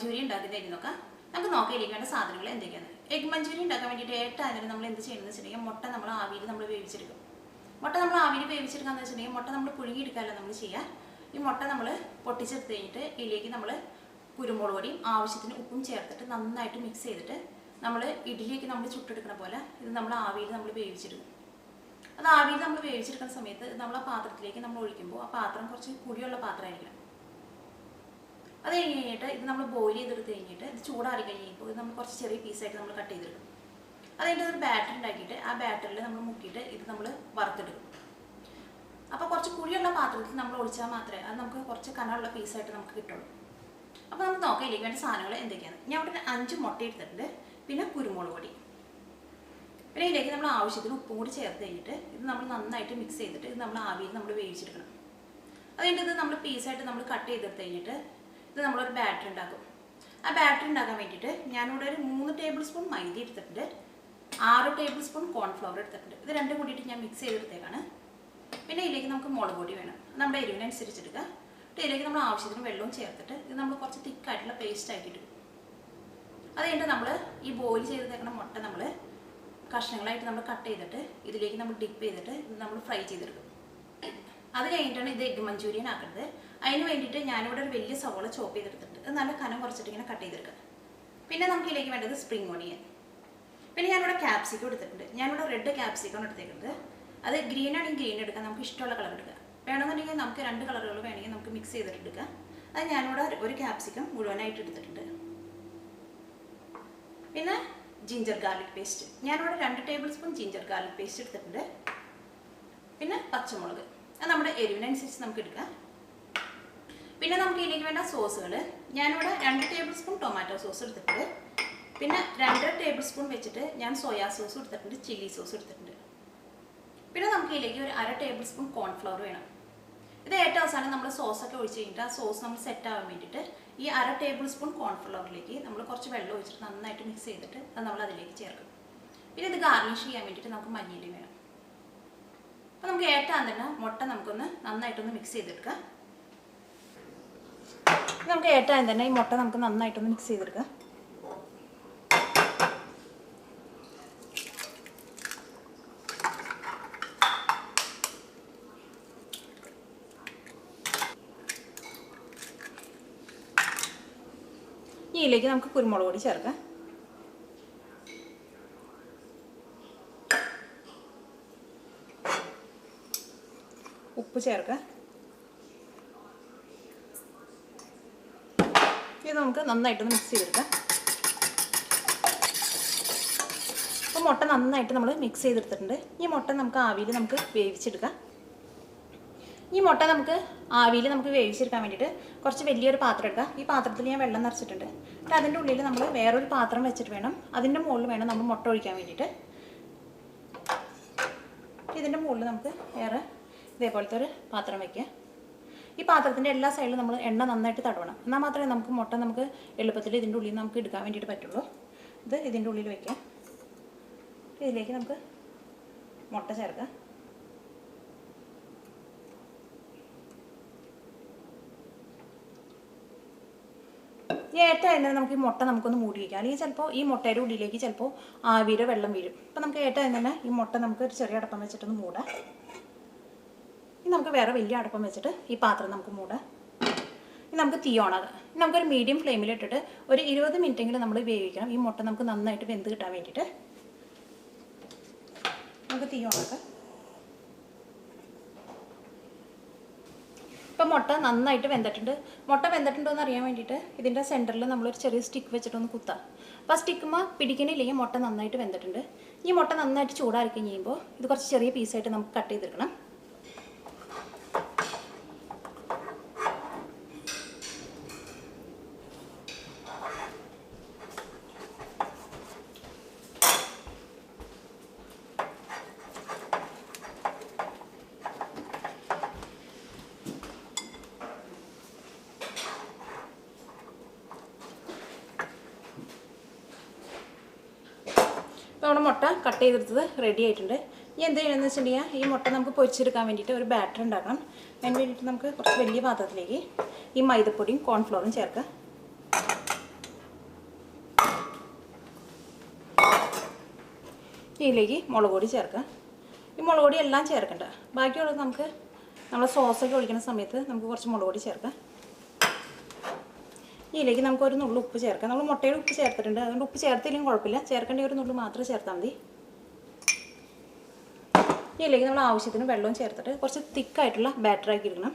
മഞ്ചൂരി ഉണ്ടാക്കുന്നതിന് നോക്കാം. നമുക്ക് നോക്കിയിലേക്ക് വേണ്ട സാധനങ്ങൾ എന്തൊക്കെയാണ്. എഗ് മഞ്ചൂരി ഉണ്ടാക്കാൻ വേണ്ടിയിട്ട് ഏറ്റവും നമ്മൾ എന്ത് ചെയ്യണമെന്ന് വെച്ചിട്ടുണ്ടെങ്കിൽ മുട്ട നമ്മൾ ആവിയിൽ നമ്മൾ വേവിച്ചെടുക്കും. മുട്ട നമ്മൾ ആവിയിൽ വേവിച്ചെടുക്കാന്ന് വെച്ചിട്ടുണ്ടെങ്കിൽ മുട്ട നമ്മൾ പുഴുങ്ങിയെടുക്കാമല്ലോ നമ്മൾ ചെയ്യുക. ഈ മുട്ട നമ്മൾ പൊട്ടിച്ചെടുത്ത് കഴിഞ്ഞിട്ട് ഇതിലേക്ക് നമ്മൾ കുരുമുളക് പൊടിയും ആവശ്യത്തിന് ഉപ്പും ചേർത്തിട്ട് നന്നായിട്ട് മിക്സ് ചെയ്തിട്ട് നമ്മൾ ഇഡ്ഡലിക്ക് നമ്മൾ ചുട്ടെടുക്കുന്ന പോലെ ഇത് നമ്മൾ ആവിയിൽ നമ്മൾ വേവിച്ചെടുക്കും. അത് ആവിയിൽ നമ്മൾ വേവിച്ചെടുക്കുന്ന സമയത്ത് നമ്മൾ ആ പാത്രത്തിലേക്ക് നമ്മൾ ഒഴിക്കുമ്പോൾ ആ പാത്രം കുറച്ച് കുഴിയുള്ള പാത്രമായിരിക്കണം. അത് കഴിഞ്ഞിട്ട് ഇത് നമ്മൾ ബോയിൽ ചെയ്തെടുത്ത് കഴിഞ്ഞിട്ട് ഇത് ചൂടാറി കഴിയുമ്പോൾ ഇത് നമ്മൾ കുറച്ച് ചെറിയ പീസായിട്ട് നമ്മൾ കട്ട് ചെയ്തെടുക്കും. അത് കഴിഞ്ഞിട്ട് ഒരു ബാറ്റർ ഉണ്ടാക്കിയിട്ട് ആ ബാറ്ററിൽ നമ്മൾ മുക്കിയിട്ട് ഇത് നമ്മൾ വറുത്തെടുക്കും. അപ്പോൾ കുറച്ച് കുഴിയുള്ള പാത്രത്തിൽ നമ്മൾ ഒഴിച്ചാൽ മാത്രമേ അത് നമുക്ക് കുറച്ച് കനമുള്ള പീസായിട്ട് നമുക്ക് കിട്ടുള്ളൂ. അപ്പോൾ നമുക്ക് നോക്കാം ഇതിലേക്ക് വേണ്ട സാധനങ്ങൾ എന്തൊക്കെയാണ്. ഞാൻ ഇവിടെ 5 മുട്ട എടുത്തിട്ടുണ്ട്, പിന്നെ കുരുമുളക് പൊടി, പിന്നെ ഇതിലേക്ക് നമ്മൾ ആവശ്യത്തിന് ഉപ്പും കൂടി ചേർത്ത് കഴിഞ്ഞിട്ട് ഇത് നമ്മൾ നന്നായിട്ട് മിക്സ് ചെയ്തിട്ട് ഇത് നമ്മൾ ആവിയിൽ നമ്മൾ വേവിച്ചെടുക്കണം. അത് കഴിഞ്ഞിട്ട് ഇത് നമ്മൾ പീസായിട്ട് നമ്മൾ കട്ട് ചെയ്തെടുത്ത് കഴിഞ്ഞിട്ട് ഇത് നമ്മളൊരു ബാറ്റർ ഉണ്ടാക്കും. ആ ബാറ്റർ ഉണ്ടാക്കാൻ വേണ്ടിയിട്ട് ഞാനിവിടെ ഒരു 3 ടേബിൾ സ്പൂൺ മൈദ എടുത്തിട്ടുണ്ട്, 6 ടേബിൾ സ്പൂൺ കോൺഫ്ലവർ എടുത്തിട്ടുണ്ട്. ഇത് രണ്ടും കൂടിയിട്ട് ഞാൻ മിക്സ് ചെയ്തെടുത്തേക്കാണ്. പിന്നെ ഇതിലേക്ക് നമുക്ക് മുളക് പൊടി വേണം, നമ്മുടെ എരിവിനനുസരിച്ചെടുക്കുക. ഇതിലേക്ക് നമ്മൾ ആവശ്യത്തിന് വെള്ളവും ചേർത്തിട്ട് ഇത് നമ്മൾ കുറച്ച് തിക്കായിട്ടുള്ള പേസ്റ്റ് ആക്കിയിട്ട് എടുക്കും. അത് കഴിഞ്ഞിട്ട് നമ്മൾ ഈ ബോയിൽ ചെയ്തേക്കുന്ന മുട്ട നമ്മൾ കഷ്ണങ്ങളായിട്ട് നമ്മൾ കട്ട് ചെയ്തിട്ട് ഇതിലേക്ക് നമ്മൾ ഡിപ്പ് ചെയ്തിട്ട് ഇത് നമ്മൾ ഫ്രൈ ചെയ്തെടുക്കും. അത് കഴിഞ്ഞിട്ടാണ് ഇത് എഗ് മഞ്ചൂരിയൻ ആക്കുന്നത്. അതിന് വേണ്ടിയിട്ട് ഞാനിവിടെ ഒരു വലിയ സവോള ചോപ്പ് ചെയ്തെടുത്തിട്ടുണ്ട്. ഇത് നല്ല കനം കുറച്ചിട്ട് ഇങ്ങനെ കട്ട് ചെയ്തെടുക്കുക. പിന്നെ നമുക്ക് ഇതിലേക്ക് വേണ്ടത് സ്പ്രിംഗ് ഓണിയൻ, പിന്നെ ഞാനിവിടെ ക്യാപ്സിക്കം എടുത്തിട്ടുണ്ട്. ഞാനിവിടെ റെഡ് ക്യാപ്സിക്കം എടുത്തേക്കുന്നത്. അത് ഗ്രീൻ ആണെങ്കിൽ ഗ്രീൻ എടുക്കാം, നമുക്ക് ഇഷ്ടമുള്ള കളർ എടുക്കുക. വേണമെന്നുണ്ടെങ്കിൽ നമുക്ക് 2 കളറുകൾ വേണമെങ്കിൽ നമുക്ക് മിക്സ് ചെയ്തിട്ട് എടുക്കാം. അത് ഞാനിവിടെ ഒരു ക്യാപ്സിക്കം മുഴുവനായിട്ട് എടുത്തിട്ടുണ്ട്. പിന്നെ ജിഞ്ചർ ഗാർലിക് പേസ്റ്റ്, ഞാനിവിടെ 2 table spoon ginger garlic paste എടുത്തിട്ടുണ്ട്. പിന്നെ പച്ചമുളക്, അത് നമ്മുടെ എരിവിനനുസരിച്ച് നമുക്ക് എടുക്കാം. പിന്നെ നമുക്ക് ഇതിലേക്ക് വേണ്ട സോസുകൾ, ഞാനിവിടെ 2 ടേബിൾ സ്പൂൺ ടൊമാറ്റോ സോസ് എടുത്തിട്ടുണ്ട്. പിന്നെ 2 ടേബിൾ സ്പൂൺ വെച്ചിട്ട് ഞാൻ സോയാ സോസ് എടുത്തിട്ടുണ്ട്, ചില്ലി സോസ് എടുത്തിട്ടുണ്ട്. പിന്നെ നമുക്ക് ഇതിലേക്ക് ഒരു 1/2 ടേബിൾ സ്പൂൺ കോൺഫ്ലവർ വേണം. ഇത് ഏറ്റവും അവസാനം നമ്മൾ സോസൊക്കെ ഒഴിച്ച് കഴിഞ്ഞിട്ട് ആ സോസ് നമ്മൾ സെറ്റ് ആവാൻ വേണ്ടിയിട്ട് ഈ 1/2 ടേബിൾ സ്പൂൺ കോൺഫ്ലവറിലേക്ക് നമ്മൾ കുറച്ച് വെള്ളം ഒഴിച്ചിട്ട് നന്നായിട്ട് മിക്സ് ചെയ്തിട്ട് അത് നമ്മൾ അതിലേക്ക് ചേർക്കും. പിന്നെ ഇത് ഗാർണിഷ് ചെയ്യാൻ വേണ്ടിയിട്ട് നമുക്ക് മല്ലിയില വേണം. അപ്പോൾ നമുക്ക് ഏറ്റവും തന്നെ മുട്ട നമുക്കൊന്ന് നന്നായിട്ടൊന്ന് മിക്സ് ചെയ്തെടുക്കാം. നമുക്ക് ഏറ്റവും തന്നെ ഈ മുട്ട നമുക്ക് നന്നായിട്ടൊന്ന് മിക്സ് ചെയ്തെടുക്കാം. ഇതിലേക്ക് നമുക്ക് കുരുമുളക് പൊടി ചേർക്കാം. ഉപ്പ് ചേർക്കാം. ഇത് നമുക്ക് നന്നായിട്ടൊന്ന് മിക്സ് ചെയ്തെടുക്കാം. അപ്പോൾ മുട്ട നന്നായിട്ട് നമ്മൾ മിക്സ് ചെയ്തെടുത്തിട്ടുണ്ട്. ഈ മുട്ട നമുക്ക് ആവിയിൽ നമുക്ക് വേവിച്ചെടുക്കാം. ഈ മുട്ട നമുക്ക് ആവിയിൽ നമുക്ക് വേവിച്ചെടുക്കാൻ വേണ്ടിയിട്ട് കുറച്ച് വലിയൊരു പാത്രം എടുക്കാം. ഈ പാത്രത്തിൽ ഞാൻ വെള്ളം നിറച്ചിട്ടുണ്ട്. എന്നിട്ട് അതിൻ്റെ ഉള്ളിൽ നമ്മൾ വേറൊരു പാത്രം വെച്ചിട്ട് വേണം, അതിൻ്റെ മുകളിൽ വേണം നമ്മൾ മുട്ട ഒഴിക്കാൻ വേണ്ടിയിട്ട്. ഇതിൻ്റെ മുകളിൽ നമുക്ക് വേറെ ഇതേപോലത്തെ ഒരു പാത്രം വയ്ക്കുക. ഈ പാത്രത്തിൻ്റെ എല്ലാ സൈഡിലും നമ്മൾ എണ്ണ നന്നായിട്ട് തടവണം, എന്നാൽ മാത്രമേ നമുക്ക് മുട്ട നമുക്ക് എളുപ്പത്തിൽ ഇതിൻ്റെ ഉള്ളിൽ നമുക്ക് എടുക്കാൻ വേണ്ടിയിട്ട് പറ്റുള്ളൂ. ഇത് ഇതിൻ്റെ ഉള്ളിൽ വയ്ക്കാം. ഇതിലേക്ക് നമുക്ക് മുട്ട ചേർക്കാം. ഏറ്റവും തന്നെ നമുക്ക് ഈ മുട്ട നമുക്കൊന്ന് മൂടി വയ്ക്കാം, അല്ലെങ്കിൽ ചിലപ്പോൾ ഈ മുട്ടയുടെ ഉള്ളിലേക്ക് ചിലപ്പോൾ ആവിയുടെ വെള്ളം വീഴും. അപ്പോൾ നമുക്ക് ഏറ്റവും തന്നെ ഈ മുട്ട നമുക്ക് ഒരു ചെറിയ അടപ്പം വെച്ചിട്ടൊന്ന് മൂടാം. ഇനി നമുക്ക് വേറെ വലിയ അടപ്പം വെച്ചിട്ട് ഈ പാത്രം നമുക്ക് മൂടാം. ഇനി നമുക്ക് തീ ഓണാക്കാം. നമുക്കൊരു മീഡിയം ഫ്ലെയിമിലിട്ടിട്ട് ഒരു 20 മിനിറ്റെങ്കിലും നമ്മൾ വേവിക്കണം. ഈ മുട്ട നമുക്ക് നന്നായിട്ട് വെന്ത് കിട്ടാൻ വേണ്ടിയിട്ട് നമുക്ക് തീ ഓണാക്കാം. ഇപ്പം മുട്ട നന്നായിട്ട് വെന്തിട്ടുണ്ട്. മുട്ട വെന്തിട്ടുണ്ടോ എന്ന് അറിയാൻ വേണ്ടിയിട്ട് ഇതിൻ്റെ സെൻറ്ററിൽ നമ്മളൊരു ചെറിയ സ്റ്റിക്ക് വെച്ചിട്ടൊന്ന് കുത്താം. അപ്പോൾ ആ സ്റ്റിക്കുമ്പോൾ പിടിക്കണില്ലെങ്കിൽ മുട്ട നന്നായിട്ട് വെന്തിട്ടുണ്ട്. ഈ മുട്ട നന്നായിട്ട് ചൂടാറി കഴിയുമ്പോൾ ഇത് കുറച്ച് ചെറിയ പീസായിട്ട് നമുക്ക് കട്ട് ചെയ്തെടുക്കണം. അപ്പോൾ നമ്മുടെ മുട്ട കട്ട് ചെയ്തെടുത്തത് റെഡി ആയിട്ടുണ്ട്. ഇനി എന്ത് ചെയ്യണമെന്ന് വെച്ചിട്ടുണ്ടെങ്കിൽ ഈ മുട്ട നമുക്ക് പൊരിച്ചെടുക്കാൻ വേണ്ടിയിട്ട് ഒരു ബാറ്റർ ഉണ്ടാക്കണം. അതിന് വേണ്ടിയിട്ട് നമുക്ക് കുറച്ച് വലിയ പാത്രത്തിലേക്ക് ഈ മൈദപ്പൊടിയും കോൺഫ്ലോറും ചേർക്കാം. ഇതിലേക്ക് മുളക് പൊടി ചേർക്കാം. ഈ മുളക് പൊടി എല്ലാം ചേർക്കണ്ട, ബാക്കിയുള്ളത് നമുക്ക് നമ്മൾ സോസൊക്കെ ഒഴിക്കുന്ന സമയത്ത് നമുക്ക് കുറച്ച് മുളക് പൊടി ചേർക്കാം. ഇതിലേക്ക് നമുക്ക് ഒരു നുള്ളു ഉപ്പ് ചേർക്കാം. നമ്മൾ മുട്ടയുടെ ഉപ്പ് ചേർത്തിട്ടുണ്ട്, അതുകൊണ്ട് ഉപ്പ് ചേർത്തില്ലെങ്കിൽ കുഴപ്പമില്ല, ചേർക്കേണ്ട ഒരു നുള്ളു മാത്രം ചേർത്താൽ മതി. ഇതിലേക്ക് നമ്മൾ ആവശ്യത്തിന് വെള്ളവും ചേർത്തിട്ട് കുറച്ച് തിക്കായിട്ടുള്ള ബാറ്ററാക്കി എടുക്കണം.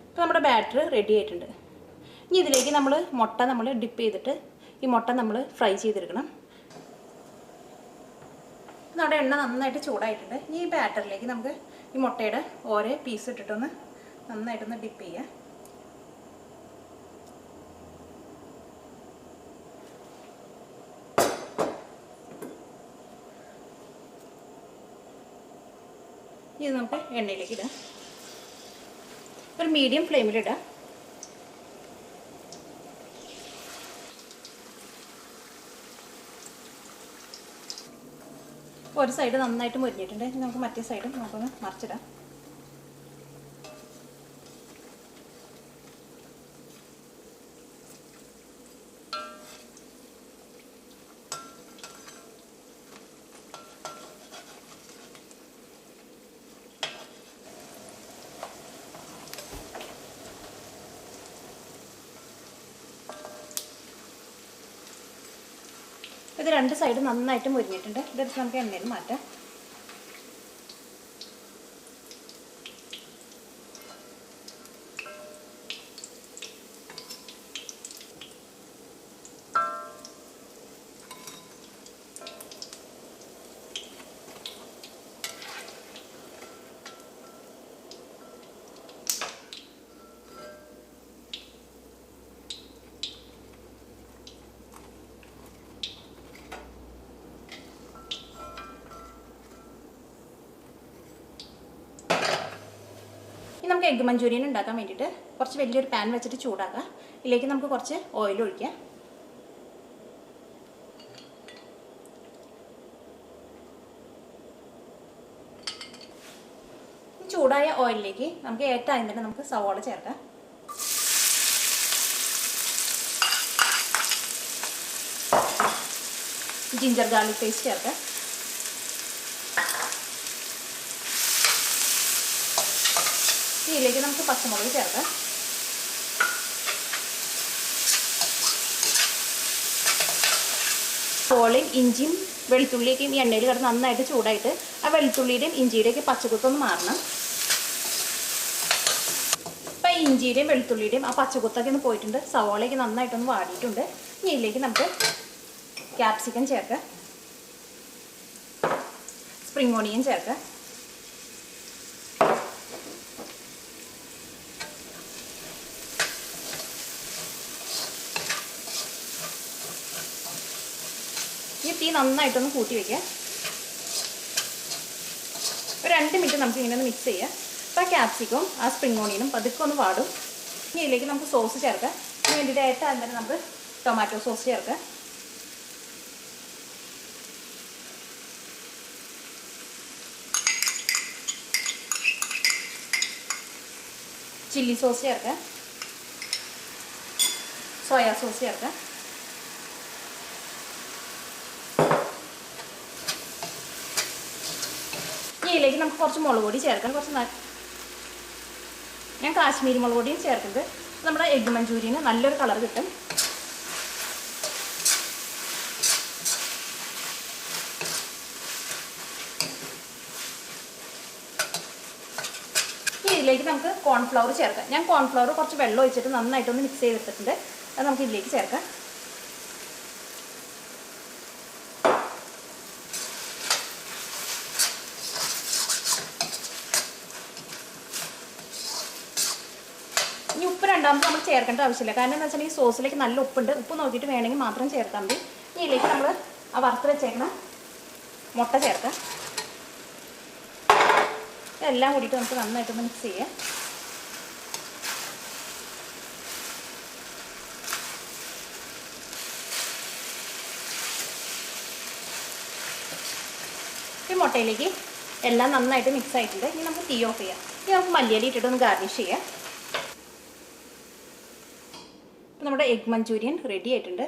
ഇപ്പോൾ നമ്മുടെ ബാറ്റർ റെഡി ആയിട്ടുണ്ട്. ഇനി ഇതിലേക്ക് നമ്മൾ മുട്ട ഡിപ്പ് ചെയ്തിട്ട് ഈ മുട്ട നമ്മൾ ഫ്രൈ ചെയ്തെടുക്കണം. നമ്മുടെ എണ്ണ നന്നായിട്ട് ചൂടായിട്ടുണ്ട്. ഇനി ഈ ബാറ്ററിലേക്ക് നമുക്ക് ഈ മുട്ടയുടെ ഓരോ പീസ് ഇട്ടിട്ടൊന്ന് നന്നായിട്ടൊന്ന് ഡിപ്പ് ചെയ്യാം. ഇത് നമുക്ക് എണ്ണയിലേക്ക് ഇടാം. ഒരു മീഡിയം ഫ്ലെയിമിലിടാം. ഒരു സൈഡ് നന്നായിട്ട് മുരിഞ്ഞിട്ടുണ്ട്. നമുക്ക് മറ്റേ സൈഡും നമുക്കൊന്ന് മറിച്ചിടാം. ഇത് രണ്ട് സൈഡ് നന്നായിട്ട് മുരിഞ്ഞിട്ടുണ്ട്. ഇതെടുത്ത് നമുക്ക് എണ്ണയിൽ മാറ്റാം. നമുക്ക് എഗ്ഗ് മഞ്ചൂരിയൻ ഉണ്ടാക്കാൻ വേണ്ടിയിട്ട് കുറച്ച് വലിയൊരു പാൻ വെച്ചിട്ട് ചൂടാക്കാം. ഇതിലേക്ക് നമുക്ക് കുറച്ച് ഓയിൽ ഒഴിക്കാം. ചൂടായ ഓയിലിലേക്ക് നമുക്ക് ഏറ്റവും ആദ്യം തന്നെ നമുക്ക് സവാള ചേർക്കാം. ജിഞ്ചർ ഗാർലിക് പേസ്റ്റ് ചേർക്കാം. ഇതിലേക്ക് നമുക്ക് പച്ചമുളക് ചേർക്കാം. സവാളയും ഇഞ്ചിയും വെളുത്തുള്ളിയൊക്കെയും ഈ എണ്ണയിൽ കിടന്ന് നന്നായിട്ട് ചൂടായിട്ട് ആ വെളുത്തുള്ളിയുടെയും ഇഞ്ചിയുടെയൊക്കെ പച്ചക്കുത്തൊന്ന് മാറണം. ഇപ്പം ഈ ഇഞ്ചിയുടെയും വെളുത്തുള്ളിയുടെയും ആ പച്ചക്കുത്തൊക്കെ ഒന്ന് പോയിട്ടുണ്ട്. സവാളയൊക്കെ നന്നായിട്ടൊന്ന് വാടിയിട്ടുണ്ട്. ഇനി ഇതിലേക്ക് നമുക്ക് ക്യാപ്സിക്കം ചേർക്കാം. സ്പ്രിംഗ് ഓണിയൻ ചേർക്കാം. ഈ തീ നന്നായിട്ടൊന്ന് കൂട്ടി വയ്ക്കുക. ഒരു 2 മിനിറ്റ് നമുക്ക് ഇങ്ങനെ ഒന്ന് മിക്സ് ചെയ്യാം. അപ്പോൾ ആ ക്യാപ്സിക്കും ആ സ്പ്രിംഗ് ഓണിയനും പതുക്കെ ഒന്ന് വാടും. ഇനി ഇതിലേക്ക് നമുക്ക് സോസ് ചേർക്കാം. അതിന് വേണ്ടിയിട്ട് ഏറ്റവും ആദ്യം തന്നെ നമുക്ക് ടൊമാറ്റോ സോസ് ചേർക്കാം. ചില്ലി സോസ് ചേർക്കാം. സോയാ സോസ് ചേർക്കാം. ഇതിലേക്ക് നമുക്ക് കുറച്ച് മുളക് പൊടി ചേർക്കാം. ഞാൻ കാശ്മീരി മുളക് പൊടിയും ചേർക്കുന്നത് നമ്മുടെ എഗ്ഗ് മഞ്ചൂരിയന് നല്ലൊരു കളർ കിട്ടും. ഇതിലേക്ക് നമുക്ക് കോൺഫ്ലവർ ചേർക്കാം. ഞാൻ കോൺഫ്ലവർ കുറച്ച് വെള്ളം ഒഴിച്ചിട്ട് നന്നായിട്ടൊന്ന് മിക്സ് ചെയ്തെടുത്തിട്ടുണ്ട്. അത് നമുക്ക് ഇതിലേക്ക് ചേർക്കാം. ഇനി ഉപ്പ് രണ്ടാമത് നമ്മൾ ചേർക്കേണ്ട ആവശ്യമില്ല. കാരണം എന്താ വെച്ചാൽ ഈ സോസിലേക്ക് നല്ല ഉപ്പുണ്ട്. ഉപ്പ് നോക്കിയിട്ട് വേണമെങ്കിൽ മാത്രം ചേർത്താൽ മതി. ഇതിലേക്ക് നമ്മൾ ആ വറുത്ത് വെച്ചേക്കണം മുട്ട ചേർക്കാം. ഇതെല്ലാം കൂടിയിട്ട് നമുക്ക് നന്നായിട്ടൊന്ന് മിക്സ് ചെയ്യാം. ഈ മുട്ടയിലേക്ക് എല്ലാം നന്നായിട്ട് മിക്സ് ആയിട്ടുണ്ട്. ഇനി നമുക്ക് തീ ഓഫ് ചെയ്യാം. ഇനി നമുക്ക് മല്ലിയില ഇട്ടിട്ടൊന്ന് ഗാർണിഷ് ചെയ്യാം. നമ്മുടെ എഗ് മഞ്ചൂരിയൻ റെഡി ആയിട്ടുണ്ട്.